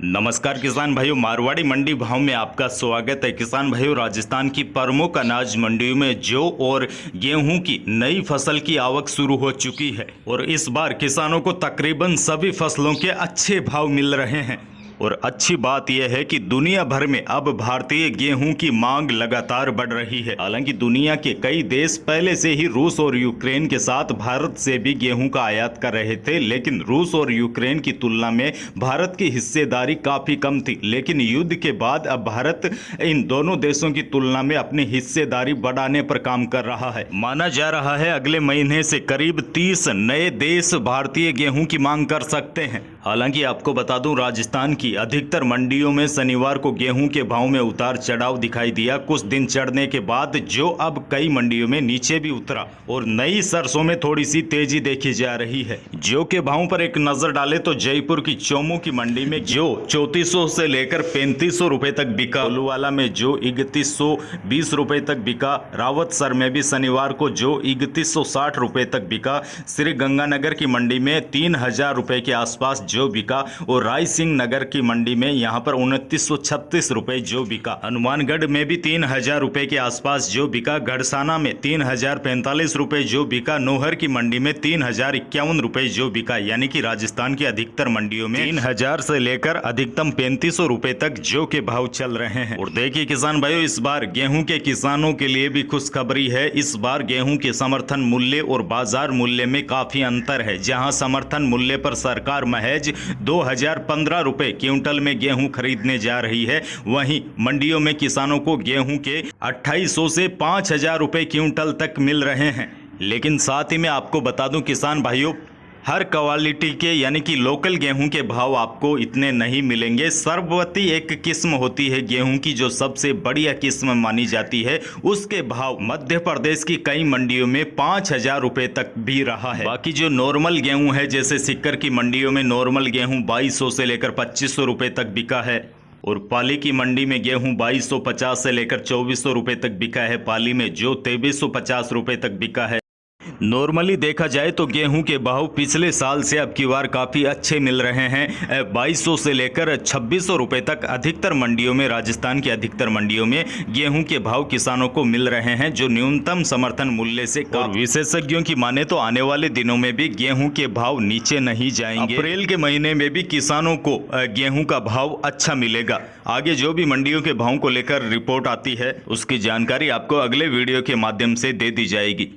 नमस्कार किसान भाइयों, मारवाड़ी मंडी भाव में आपका स्वागत है। किसान भाइयों, राजस्थान की प्रमुख अनाज मंडियों में जौ और गेहूं की नई फसल की आवक शुरू हो चुकी है और इस बार किसानों को तकरीबन सभी फसलों के अच्छे भाव मिल रहे हैं। और अच्छी बात यह है कि दुनिया भर में अब भारतीय गेहूं की मांग लगातार बढ़ रही है। हालांकि दुनिया के कई देश पहले से ही रूस और यूक्रेन के साथ भारत से भी गेहूं का आयात कर रहे थे, लेकिन रूस और यूक्रेन की तुलना में भारत की हिस्सेदारी काफी कम थी। लेकिन युद्ध के बाद अब भारत इन दोनों देशों की तुलना में अपनी हिस्सेदारी बढ़ाने पर काम कर रहा है। माना जा रहा है अगले महीने से करीब 30 नए देश भारतीय गेहूं की मांग कर सकते हैं। हालांकि आपको बता दूं, राजस्थान की अधिकतर मंडियों में शनिवार को गेहूं के भाव में उतार चढ़ाव दिखाई दिया। कुछ दिन चढ़ने के बाद जो अब कई मंडियों में नीचे भी उतरा और नई सरसों में थोड़ी सी तेजी देखी जा रही है। जौ के भाव पर एक नजर डाले तो जयपुर की चोमू की मंडी में जौ 3400 से लेकर 3500 रुपए तक बिका। कोलूवाला में जौ 3120 रुपए तक बिका। रावतसर में भी शनिवार को जौ 3160 रुपए तक बिका। श्री गंगानगर की मंडी में 3000 रुपए के आसपास जौ बिका और राय सिंह नगर की मंडी में यहां पर 2936 रुपए जौ बिका। हनुमानगढ़ में भी 3000 रुपए के आसपास जौ बिका। गढ़साना में 3045 रुपए जौ बिका। नोहर की मंडी में 3051 रुपए जौ बिका। यानी कि राजस्थान की अधिकतर मंडियों में 3000 से लेकर अधिकतम 3500 रुपए तक जौ के भाव चल रहे हैं। और देखिए किसान भाइयों, इस बार गेहूं के किसानों के लिए भी खुशखबरी है। इस बार गेहूं के समर्थन मूल्य और बाजार मूल्य में काफी अंतर है। जहां समर्थन मूल्य पर सरकार महज 2015 रुपए क्विंटल में गेहूं खरीदने जा रही है, वहीं मंडियों में किसानों को गेहूं के 2800 से 5000 रुपए क्विंटल तक मिल रहे हैं। लेकिन साथ ही में आपको बता दूं किसान भाइयों, हर क्वालिटी के यानी कि लोकल गेहूं के भाव आपको इतने नहीं मिलेंगे। सर्ववती एक किस्म होती है गेहूं की जो सबसे बढ़िया किस्म मानी जाती है, उसके भाव मध्य प्रदेश की कई मंडियों में 5000 रुपए तक भी रहा है। बाकी जो नॉर्मल गेहूं है, जैसे सिक्कर की मंडियों में नॉर्मल गेहूं 2200 से लेकर 2500 रुपए तक बिका है और पाली की मंडी में गेहूं 2250 से लेकर 2400 रुपए तक बिका है। पाली में जो 2350 रुपए तक बिका है। नॉर्मली देखा जाए तो गेहूं के भाव पिछले साल से अब की बार काफ़ी अच्छे मिल रहे हैं। 2200 से लेकर 2600 रुपए तक अधिकतर मंडियों में, राजस्थान की अधिकतर मंडियों में गेहूं के भाव किसानों को मिल रहे हैं, जो न्यूनतम समर्थन मूल्य से कम। विशेषज्ञों की माने तो आने वाले दिनों में भी गेहूं के भाव नीचे नहीं जाएंगे। अप्रैल के महीने में भी किसानों को गेहूं का भाव अच्छा मिलेगा। आगे जो भी मंडियों के भाव को लेकर रिपोर्ट आती है, उसकी जानकारी आपको अगले वीडियो के माध्यम से दे दी जाएगी।